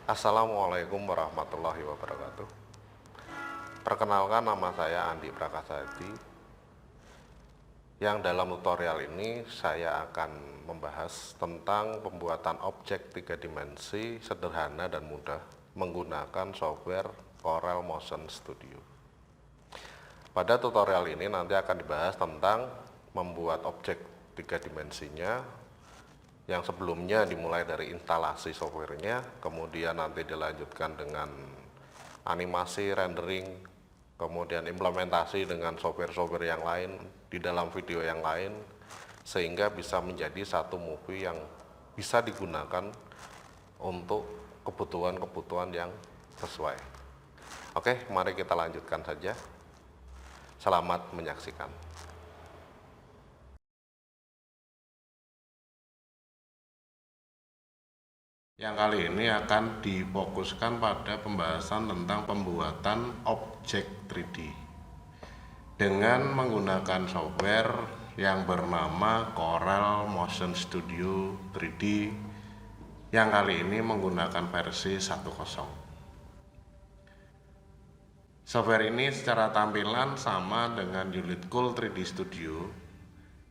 Assalamualaikum warahmatullahi wabarakatuh. Perkenalkan, nama saya Andi Prakasadi. Yang dalam tutorial ini saya akan membahas tentang pembuatan objek 3 dimensi sederhana dan mudah menggunakan software Corel Motion Studio. Pada tutorial ini nanti akan dibahas tentang membuat objek 3 dimensinya, yang sebelumnya dimulai dari instalasi softwarenya, kemudian nanti dilanjutkan dengan animasi, rendering, kemudian implementasi dengan software-software yang lain di dalam video yang lain, sehingga bisa menjadi satu movie yang bisa digunakan untuk kebutuhan-kebutuhan yang sesuai. Oke, mari kita lanjutkan saja. Selamat menyaksikan. Yang kali ini akan difokuskan pada pembahasan tentang pembuatan objek 3D dengan menggunakan software yang bernama Corel Motion Studio 3D yang kali ini menggunakan versi 1.0. Software ini secara tampilan sama dengan Unit Cool 3D Studio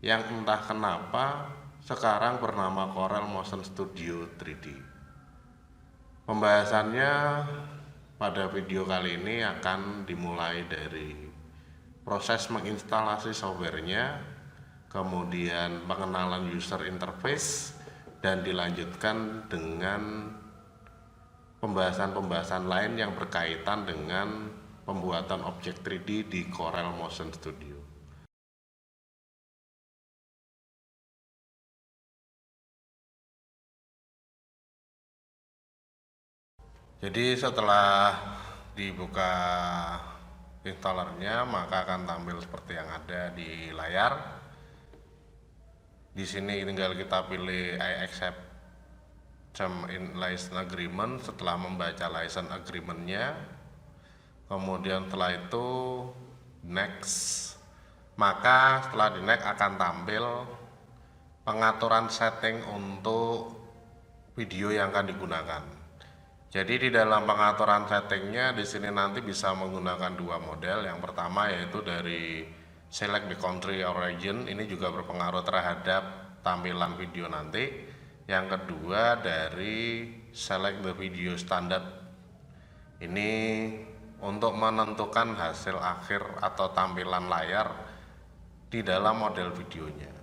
yang entah kenapa sekarang bernama Corel Motion Studio 3D. Pembahasannya pada video kali ini akan dimulai dari proses menginstalasi softwarenya, kemudian pengenalan user interface, dan dilanjutkan dengan pembahasan-pembahasan lain yang berkaitan dengan pembuatan objek 3D di Corel Motion Studio. Jadi setelah dibuka installernya, maka akan tampil seperti yang ada di layar. Di sini tinggal kita pilih I accept term in license agreement setelah membaca license agreement-nya. Kemudian setelah itu next. Maka setelah di next akan tampil pengaturan setting untuk video yang akan digunakan. Jadi di dalam pengaturan settingnya di sini nanti bisa menggunakan dua model. Yang pertama yaitu dari select the country or region, ini juga berpengaruh terhadap tampilan video nanti. Yang kedua dari select the video standard, ini untuk menentukan hasil akhir atau tampilan layar di dalam model videonya.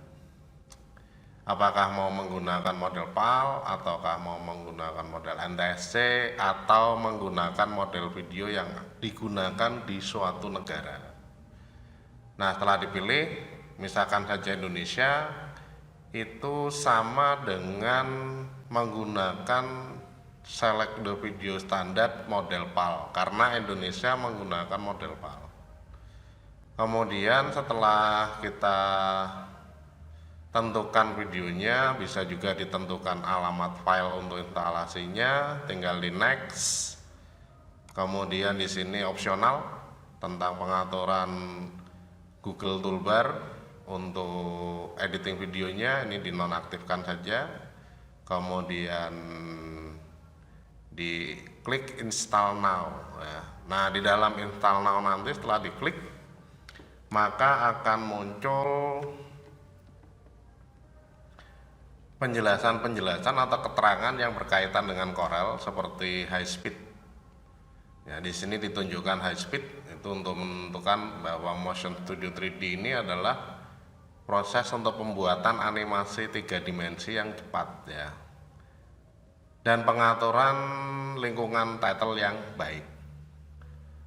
Apakah mau menggunakan model PAL, ataukah mau menggunakan model NTSC, atau menggunakan model video yang digunakan di suatu negara. Nah, setelah dipilih, misalkan saja Indonesia, itu sama dengan menggunakan select the video standard model PAL, karena Indonesia menggunakan model PAL. Kemudian setelah kita tentukan videonya, bisa juga ditentukan alamat file untuk instalasinya, tinggal di next. Kemudian di sini opsional tentang pengaturan Google Toolbar untuk editing videonya, ini dinonaktifkan saja. Kemudian di klik install now. Nah, di dalam install now nanti setelah diklik, maka akan muncul penjelasan-penjelasan atau keterangan yang berkaitan dengan Corel seperti high speed. Ya, di sini ditunjukkan high speed itu untuk menentukan bahwa Motion Studio 3D ini adalah proses untuk pembuatan animasi 3 dimensi yang cepat ya. Dan pengaturan lingkungan title yang baik.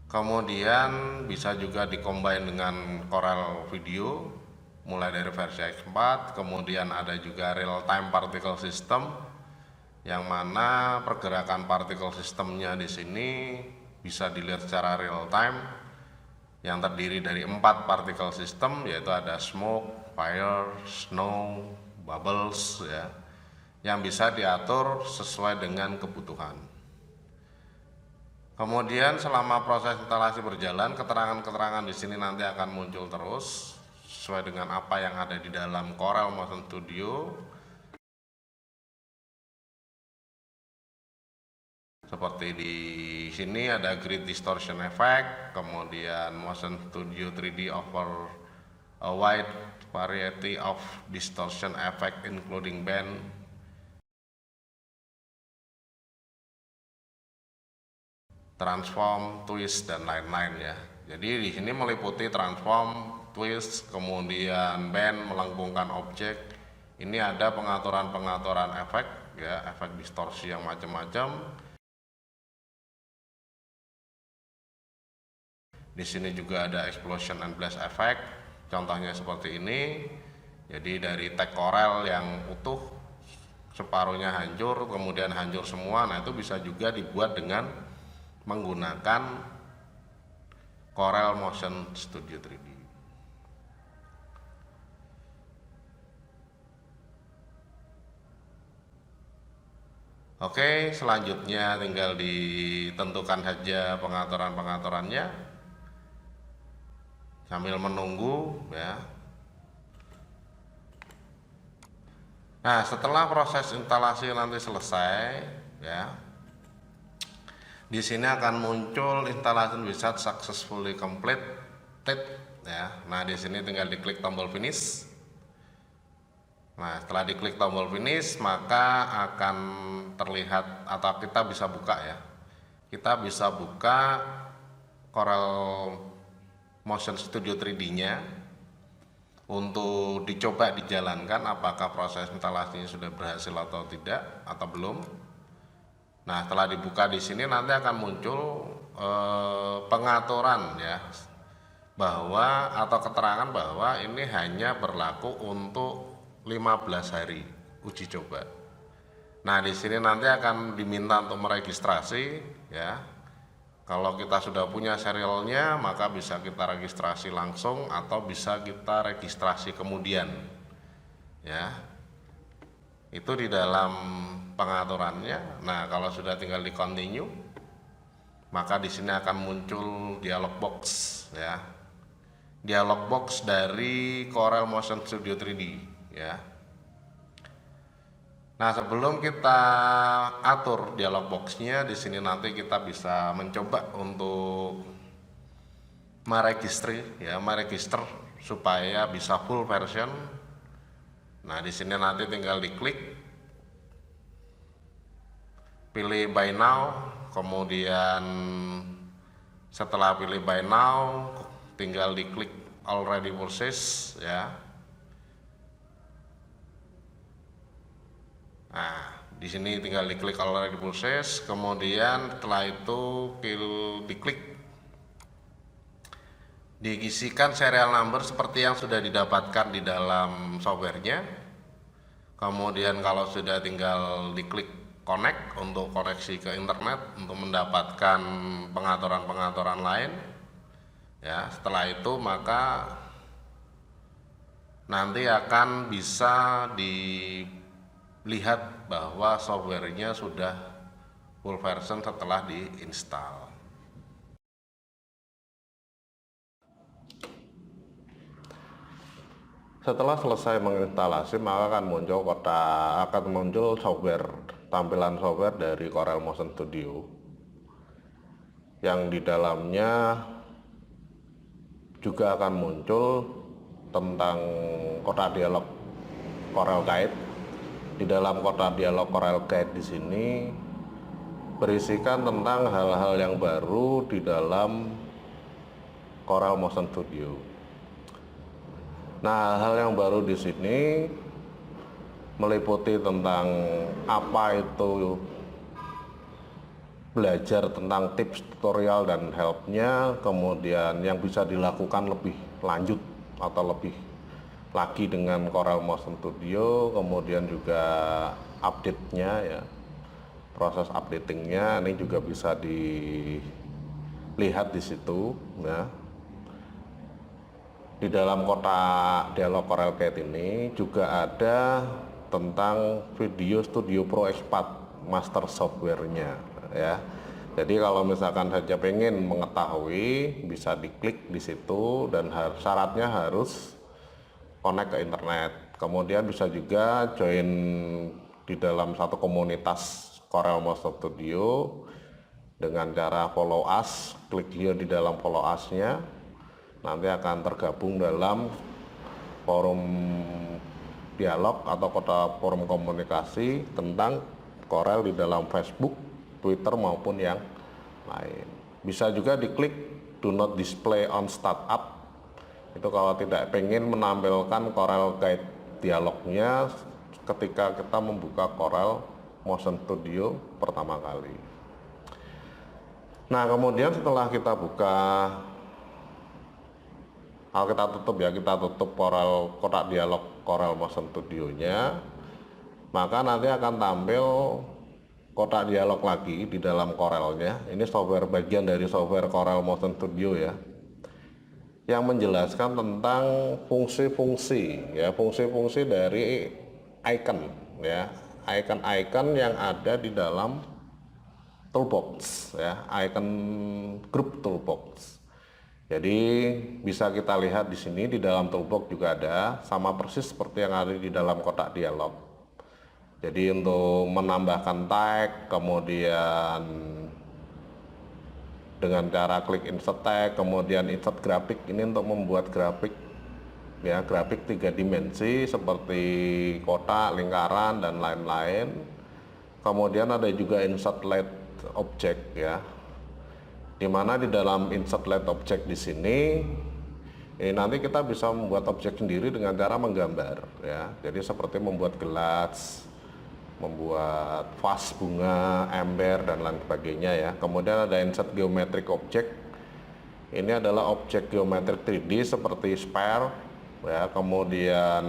Kemudian bisa juga dikombin dengan Corel Video mulai dari versi X4, kemudian ada juga real time particle system, yang mana pergerakan particle systemnya di sini bisa dilihat secara real time, yang terdiri dari 4 particle system, yaitu ada smoke, fire, snow, bubbles ya, yang bisa diatur sesuai dengan kebutuhan. Kemudian selama proses instalasi berjalan, keterangan-keterangan di sini nanti akan muncul terus sesuai dengan apa yang ada di dalam Corel Motion Studio. Seperti di sini ada grid distortion effect, kemudian Motion Studio 3D offer a wide variety of distortion effect including bend, transform, twist, dan lain-lain ya. Jadi di sini meliputi transform, twist, kemudian bend, melengkungkan objek. Ini ada pengaturan-pengaturan efek ya, efek distorsi yang macam-macam. Di sini juga ada explosion and blast effect, contohnya seperti ini. Jadi dari tag korel yang utuh, separuhnya hancur, kemudian hancur semua. Nah itu bisa juga dibuat dengan menggunakan Corel Motion Studio 3D. Oke, selanjutnya tinggal ditentukan saja pengaturan-pengaturannya sambil menunggu ya. Nah, setelah proses instalasi nanti selesai ya, di sini akan muncul installation wizard successfully completed ya. Nah, di sini tinggal diklik tombol finish. Nah, setelah diklik tombol finish maka akan terlihat atau kita bisa buka ya. Kita bisa buka Corel Motion Studio 3D-nya untuk dicoba dijalankan apakah proses instalasinya sudah berhasil atau tidak atau belum. Nah, setelah dibuka di sini nanti akan muncul pengaturan ya, bahwa atau keterangan bahwa ini hanya berlaku untuk 15 hari uji coba. Nah, di sini nanti akan diminta untuk meregistrasi ya. Kalau kita sudah punya serialnya, maka bisa kita registrasi langsung atau bisa kita registrasi kemudian. Ya. Itu di dalam pengaturannya. Nah, kalau sudah tinggal di continue, maka di sini akan muncul dialog box ya. Dialog box dari Corel Motion Studio 3D ya. Nah, sebelum kita atur dialog boxnya, di sini nanti kita bisa mencoba untuk meregister supaya bisa full version. Nah, di sini nanti tinggal diklik, pilih buy now, kemudian setelah pilih buy now, tinggal diklik already purchased ya. Nah, di sini tinggal diklik already purchased, kemudian setelah itu diklik diisikan serial number seperti yang sudah didapatkan di dalam softwarenya. Kemudian kalau sudah tinggal diklik connect untuk koneksi ke internet untuk mendapatkan pengaturan-pengaturan lain. Ya, setelah itu maka nanti akan bisa dilihat bahwa softwarenya sudah full version setelah diinstal. Setelah selesai menginstalasi, maka akan muncul software, tampilan software dari Corel Motion Studio yang di dalamnya juga akan muncul tentang kotak dialog Corel Guide. Di dalam kotak dialog Corel Guide di sini berisikan tentang hal-hal yang baru di dalam Corel Motion Studio. Nah, hal yang baru di sini meliputi tentang apa itu belajar tentang tips, tutorial, dan helpnya, kemudian yang bisa dilakukan lebih lanjut atau lebih lagi dengan Corel Motion Studio, kemudian juga update-nya ya, proses updatingnya ini juga bisa dilihat di situ ya. Di dalam kotak dialog Corel Guide ini juga ada tentang Video Studio Pro X4 master software-nya ya. Jadi kalau misalkan saja pengen mengetahui, bisa diklik di situ dan syaratnya harus connect ke internet. Kemudian bisa juga join di dalam satu komunitas Corel Motion Studio dengan cara follow us, klik here di dalam follow us-nya, nanti akan tergabung dalam forum dialog atau forum komunikasi tentang Corel di dalam Facebook, Twitter maupun yang lain. Bisa juga diklik do not display on startup, itu kalau tidak pengen menampilkan Corel Guide dialognya ketika kita membuka Corel Motion Studio pertama kali. Nah, kemudian setelah kita buka, kalau kita tutup ya, kita tutup kotak dialog Corel Motion Studio-nya, maka nanti akan tampil kotak dialog lagi di dalam Corelnya. Ini software, bagian dari software Corel Motion Studio ya, yang menjelaskan tentang fungsi-fungsi ya, fungsi-fungsi dari icon ya, icon-icon yang ada di dalam toolbox ya, icon group toolbox. Jadi bisa kita lihat di sini di dalam toolbox juga ada, sama persis seperti yang ada di dalam kotak dialog. Jadi untuk menambahkan tag, kemudian dengan cara klik insert tag, kemudian insert grafik, ini untuk membuat grafik ya, grafik 3 dimensi seperti kotak, lingkaran dan lain-lain. Kemudian ada juga insert light object ya, dimana di dalam insert light object di sini ini nanti kita bisa membuat objek sendiri dengan cara menggambar ya. Jadi seperti membuat gelas, membuat vas bunga, ember dan lain sebagainya ya. Kemudian ada insert geometric object. Ini adalah objek geometrik 3D seperti sphere ya, kemudian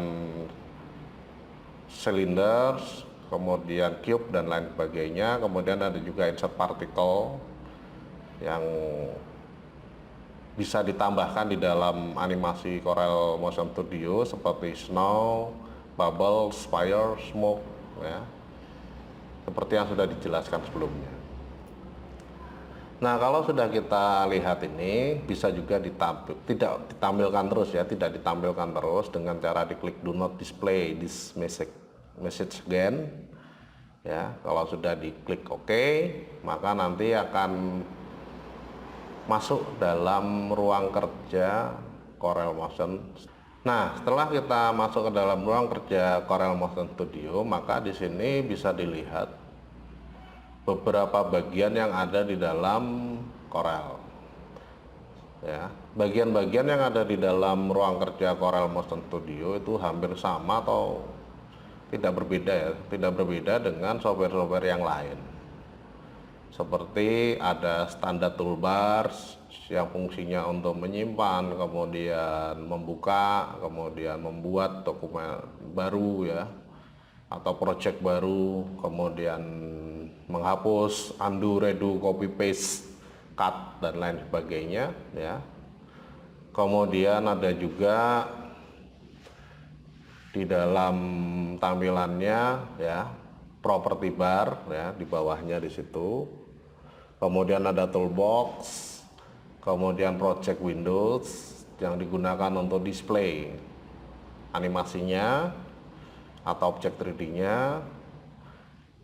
cylinders, kemudian cube dan lain sebagainya. Kemudian ada juga insert particle yang bisa ditambahkan di dalam animasi Corel Motion Studio seperti snow, bubble, fire, smoke ya, seperti yang sudah dijelaskan sebelumnya. Nah, kalau sudah kita lihat ini, bisa juga tidak ditampilkan terus ya, tidak ditampilkan terus dengan cara diklik do not display this message again ya. Kalau sudah diklik OK, maka nanti akan masuk dalam ruang kerja Corel Motion. Nah, setelah kita masuk ke dalam ruang kerja Corel Motion Studio, maka di sini bisa dilihat beberapa bagian yang ada di dalam Corel ya. Bagian-bagian yang ada di dalam ruang kerja Corel Motion Studio itu hampir sama atau tidak berbeda ya, tidak berbeda dengan software-software yang lain. Seperti ada standar toolbars yang fungsinya untuk menyimpan, kemudian membuka, kemudian membuat dokumen baru ya, atau project baru, kemudian menghapus, undo, redo, copy paste, cut dan lain sebagainya ya. Kemudian ada juga di dalam tampilannya ya, property bar ya, di bawahnya di situ. Kemudian ada toolbox, kemudian project windows yang digunakan untuk display animasinya atau objek 3D-nya.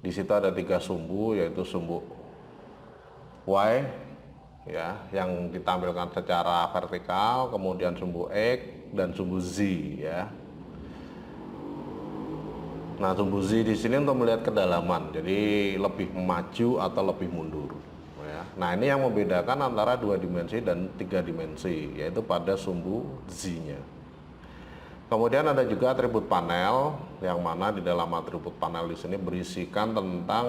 Di situ ada 3 sumbu, yaitu sumbu Y ya, yang ditampilkan secara vertikal, kemudian sumbu X dan sumbu Z ya. Nah, sumbu Z di sini untuk melihat kedalaman, jadi lebih maju atau lebih mundur ya. Nah, ini yang membedakan antara 2 dimensi dan 3 dimensi, yaitu pada sumbu Z-nya. Kemudian ada juga atribut panel, yang mana di dalam atribut panel di sini berisikan tentang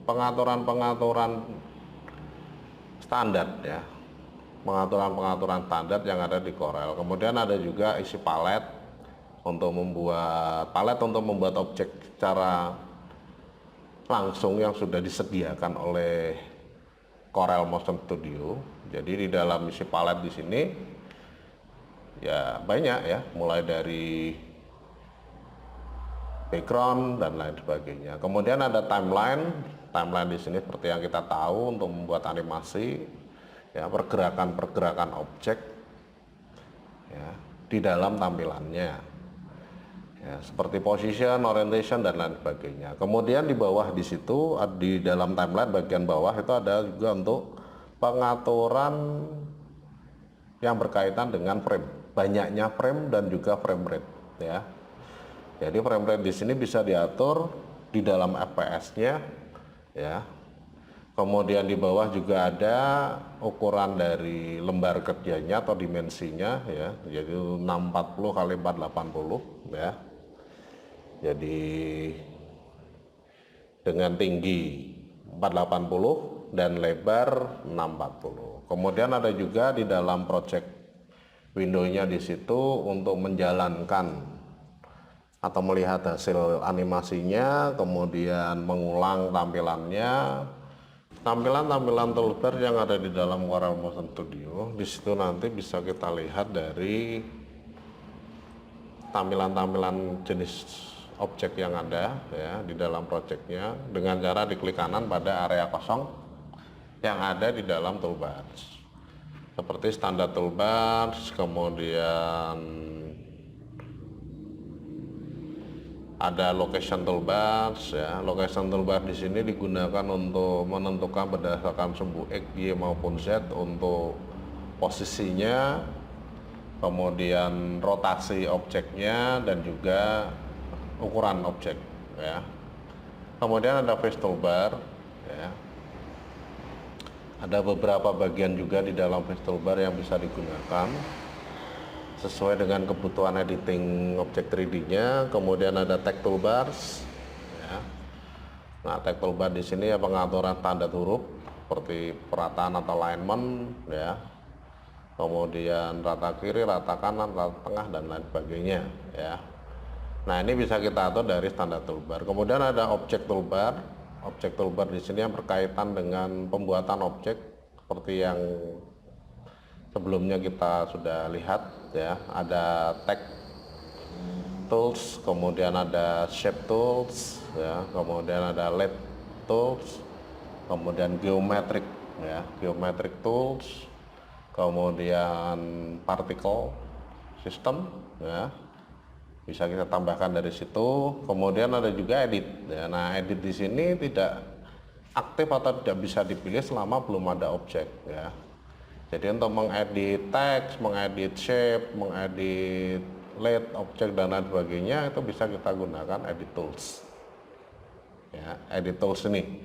pengaturan-pengaturan standar ya, pengaturan-pengaturan standar yang ada di Corel. Kemudian ada juga isi palet untuk membuat objek secara langsung yang sudah disediakan oleh Corel Motion Studio. Jadi di dalam isi palet di sini ya banyak ya, mulai dari background dan lain sebagainya. Kemudian ada timeline di sini seperti yang kita tahu untuk membuat animasi ya, pergerakan objek ya di dalam tampilannya ya, seperti position, orientation dan lain sebagainya. Kemudian di bawah di situ di dalam timeline bagian bawah itu ada juga untuk pengaturan yang berkaitan dengan frame, banyaknya frame dan juga frame rate ya. Jadi frame rate di sini bisa diatur di dalam FPS-nya ya. Kemudian di bawah juga ada ukuran dari lembar kerjanya atau dimensinya ya, yaitu 640 kali 480 ya. Jadi dengan tinggi 480 dan lebar 640. Kemudian ada juga di dalam project window-nya di situ untuk menjalankan atau melihat hasil animasinya, kemudian mengulang tampilannya. Tampilan-tampilan toolbar yang ada di dalam Corel Motion Studio, di situ nanti bisa kita lihat dari tampilan-tampilan jenis objek yang ada ya di dalam projectnya dengan cara diklik kanan pada area kosong yang ada di dalam toolbars. Seperti standar toolbars, kemudian ada location toolbars ya. Location toolbar di sini digunakan untuk menentukan berdasarkan sumbu X, Y maupun Z untuk posisinya, kemudian rotasi objeknya dan juga ukuran objek ya. Kemudian ada face toolbar ya. Ada beberapa bagian juga di dalam face toolbar yang bisa digunakan sesuai dengan kebutuhan editing objek 3D-nya. Kemudian ada tag toolbars ya. Nah, tag toolbar di sini ya pengaturan tanda huruf seperti perataan atau alignment ya. Kemudian rata kiri, rata kanan, rata tengah dan lain sebagainya ya. Nah, ini bisa kita atur dari standar toolbar. Kemudian ada objek toolbar. Objek toolbar di sini yang berkaitan dengan pembuatan objek seperti yang sebelumnya kita sudah lihat ya. Ada tag tools, kemudian ada shape tools ya, kemudian ada lead tools, kemudian geometric ya, geometric tools, kemudian particle system ya. Bisa kita tambahkan dari situ. Kemudian ada juga edit ya. Nah, edit di sini tidak aktif atau tidak bisa dipilih selama belum ada objek ya. Jadi untuk mengedit teks, mengedit shape, mengedit lead, objek dan lain sebagainya itu bisa kita gunakan edit tools. Ya, edit tools ini.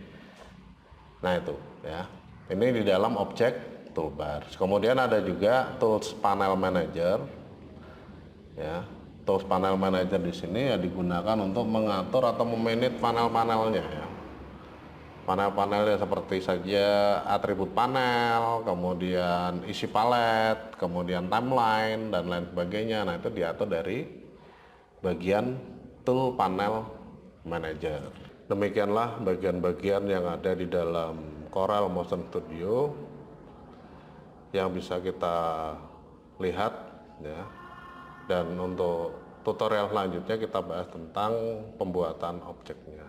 Nah, itu ya. Ini di dalam objek toolbar. Kemudian ada juga tools panel manager. Ya, tools panel manager di sini ya digunakan untuk mengatur atau memanage panel-panelnya ya. Panel-panelnya seperti saja atribut panel, kemudian isi palet, kemudian timeline dan lain sebagainya. Nah, itu diatur dari bagian tool panel manager. Demikianlah bagian-bagian yang ada di dalam Corel Motion Studio yang bisa kita lihat ya. Dan untuk tutorial selanjutnya kita bahas tentang pembuatan objeknya.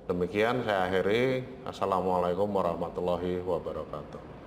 Demikian saya akhiri. Assalamualaikum warahmatullahi wabarakatuh.